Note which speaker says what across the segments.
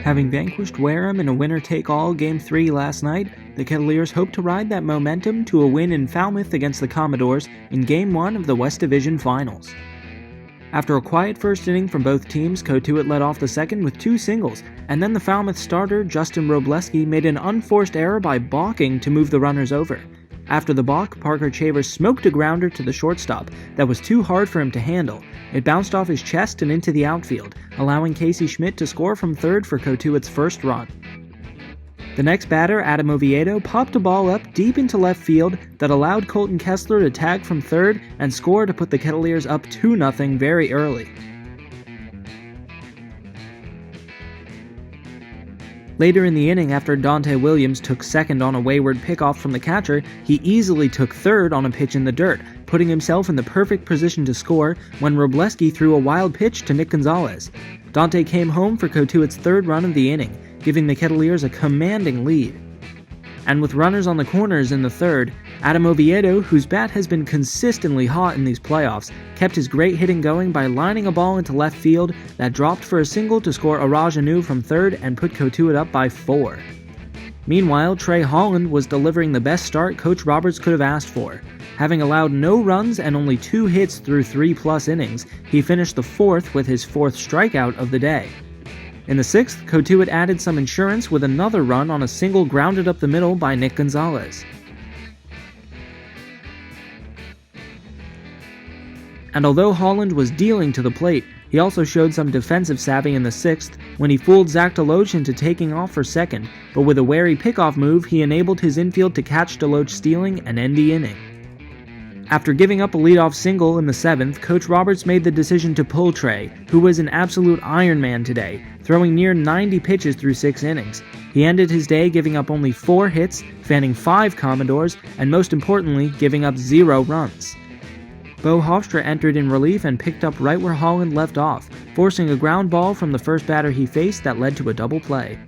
Speaker 1: Having vanquished Wareham in a winner-take-all Game 3 last night, the Kettleers hope to ride that momentum to a win in Falmouth against the Commodores in Game 1 of the West Division Finals. After a quiet first inning from both teams, Cotuit led off the second with 2 singles, and then the Falmouth starter, Justin Robleski, made an unforced error by balking to move the runners over. After the balk, Parker Chavers smoked a grounder to the shortstop that was too hard for him to handle. It bounced off his chest and into the outfield, allowing Casey Schmidt to score from third for Cotuit's first run. The next batter, Adam Oviedo, popped a ball up deep into left field that allowed Colton Kessler to tag from third and score to put the Kettleers up 2-0 very early. Later in the inning, after Dante Williams took second on a wayward pickoff from the catcher, he easily took third on a pitch in the dirt, putting himself in the perfect position to score when Robleski threw a wild pitch to Nick Gonzalez. Dante came home for Cotuit's third run of the inning, giving the Kettleers a commanding lead. And with runners on the corners in the third, Adam Oviedo, whose bat has been consistently hot in these playoffs, kept his great hitting going by lining a ball into left field that dropped for a single to score Araj Anu from third and put Cotuit up by 4. Meanwhile, Trey Holland was delivering the best start Coach Roberts could have asked for. Having allowed no runs and only 2 hits through 3+ innings, he finished the 4th with his 4th strikeout of the day. In the 6th, Cotuit added some insurance with another run on a single grounded up the middle by Nick Gonzalez. And although Holland was dealing to the plate, he also showed some defensive savvy in the 6th when he fooled Zach Deloach into taking off for second, but with a wary pickoff move, he enabled his infield to catch Deloach stealing and end the inning. After giving up a leadoff single in the 7th, Coach Roberts made the decision to pull Trey, who was an absolute Iron Man today, throwing near 90 pitches through 6 innings. He ended his day giving up only 4 hits, fanning 5 Commodores, and most importantly, giving up 0 runs. Bo Hofstra entered in relief and picked up right where Holland left off, forcing a ground ball from the first batter he faced that led to a double play.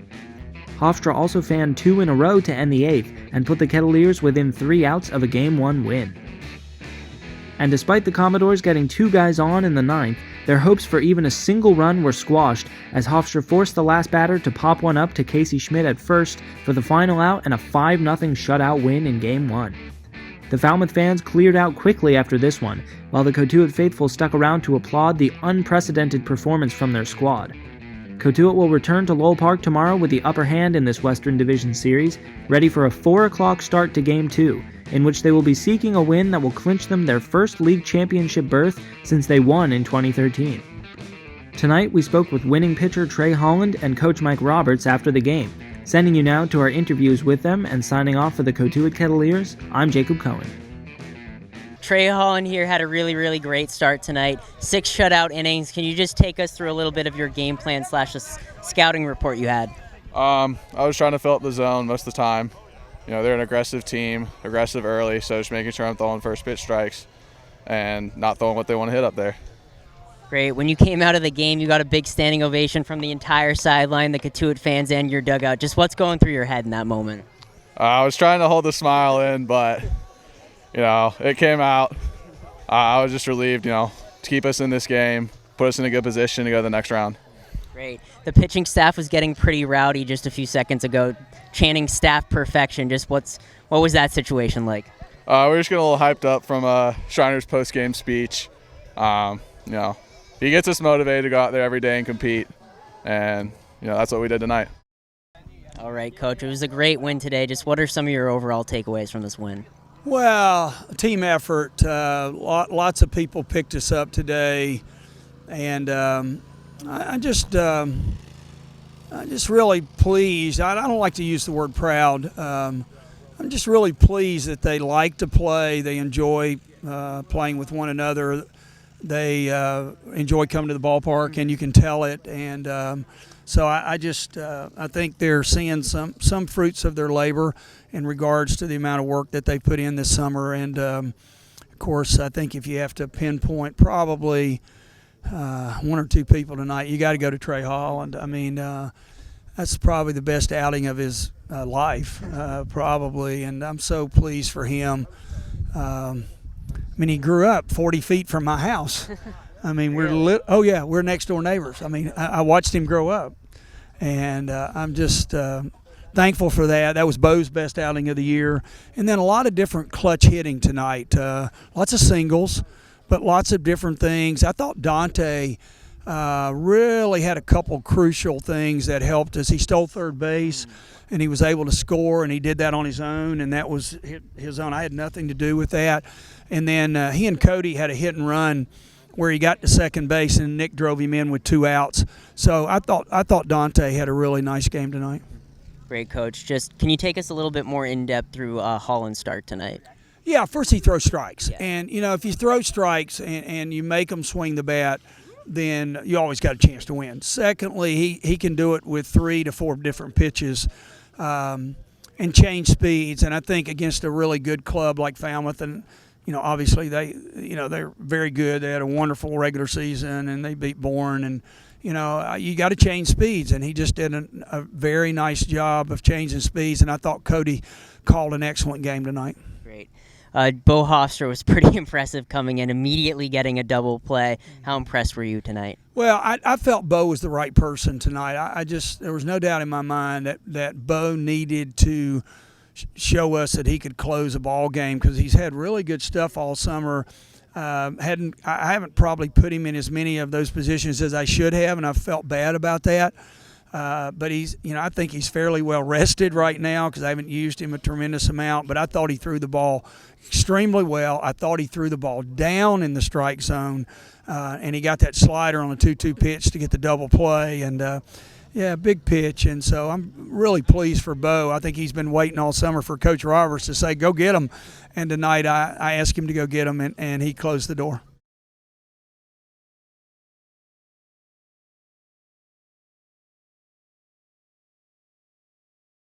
Speaker 1: Hofstra also fanned 2 in a row to end the 8th and put the Kettleers within 3 outs of a Game 1 win. And despite the Commodores getting 2 guys on in the 9th, their hopes for even a single run were squashed as Hofstra forced the last batter to pop one up to Casey Schmidt at first for the final out and a 5-0 shutout win in Game 1. The Falmouth fans cleared out quickly after this one, while the Cotuit faithful stuck around to applaud the unprecedented performance from their squad. Cotuit will return to Lowell Park tomorrow with the upper hand in this Western Division Series, ready for a 4 o'clock start to Game 2, in which they will be seeking a win that will clinch them their first league championship berth since they won in 2013. Tonight, we spoke with winning pitcher Trey Holland and Coach Mike Roberts after the game. Sending you now to our interviews with them and signing off for the Cotuit Kettleers, I'm Jacob Cohen.
Speaker 2: Trey Holland here had a really great start tonight. 6 shutout innings. Can you just take us through a little bit of your game plan / a scouting report you had?
Speaker 3: I was trying to fill up the zone most of the time. You know, they're an aggressive team, aggressive early, so just making sure I'm throwing first pitch strikes and not throwing what they want to hit up there.
Speaker 2: Great. When you came out of the game, you got a big standing ovation from the entire sideline, the Cotuit fans, and your dugout. Just what's going through your head in that moment?
Speaker 3: I was trying to hold the smile in, but, you know, it came out. I was just relieved, you know, to keep us in this game, put us in a good position to go to the next round.
Speaker 2: Great. The pitching staff was getting pretty rowdy just a few seconds ago, chanting staff perfection. Just what was that situation like?
Speaker 3: We were just getting a little hyped up from Schreiner's post-game speech. You know, he gets us motivated to go out there every day and compete, and, you know, that's what we did tonight.
Speaker 2: All right, Coach. It was a great win today. Just what are some of your overall takeaways from this win?
Speaker 4: Well, team effort. Lots of people picked us up today, and I'm just really pleased. I don't like to use the word proud. I'm just really pleased that they like to play. They enjoy playing with one another. They enjoy coming to the ballpark, and you can tell it. And so I think they're seeing some fruits of their labor in regards to the amount of work that they put in this summer. And, of course, I think if you have to pinpoint probably 1 or 2 people tonight, you got to go to Trey Holland. I mean, that's probably the best outing of his life, probably, and I'm so pleased for him. mean, he grew up 40 feet from my house. I mean, we're next door neighbors. I mean, I watched him grow up, and I'm just thankful for that. That was Bo's best outing of the year, and then a lot of different clutch hitting tonight. Lots of singles, but lots of different things. I thought Dante really had a couple crucial things that helped us. He stole third base, and he was able to score, and he did that on his own, and that was his own. I had nothing to do with that. And then he and Cody had a hit and run where he got to second base, and Nick drove him in with 2 outs. So I thought Dante had a really nice game tonight.
Speaker 2: Great, Coach. Just can you take us a little bit more in depth through Holland's start tonight?
Speaker 4: Yeah, first he throws strikes,
Speaker 2: Yeah.
Speaker 4: and if you throw strikes and you make them swing the bat, then you always got a chance to win. Secondly, he can do it with 3 to 4 different pitches and change speeds. And I think against a really good club like Falmouth, and obviously they're very good. They had a wonderful regular season and they beat Bourne, and you got to change speeds. And he just did a very nice job of changing speeds. And I thought Cody called an excellent game tonight.
Speaker 2: Great. Bo Hofstra was pretty impressive coming in, immediately getting a double play. How impressed were you tonight?
Speaker 4: Well, I felt Bo was the right person tonight. There was no doubt in my mind that Bo needed to show us that he could close a ball game, because he's had really good stuff all summer. I haven't probably put him in as many of those positions as I should have, and I felt bad about that. But I think he's fairly well rested right now, because I haven't used him a tremendous amount. But I thought he threw the ball extremely well. I thought he threw the ball down in the strike zone, and he got that slider on the 2-2 pitch to get the double play. And big pitch. And so I'm really pleased for Bo. I think he's been waiting all summer for Coach Roberts to say, go get him. And tonight I asked him to go get him, and he closed the door.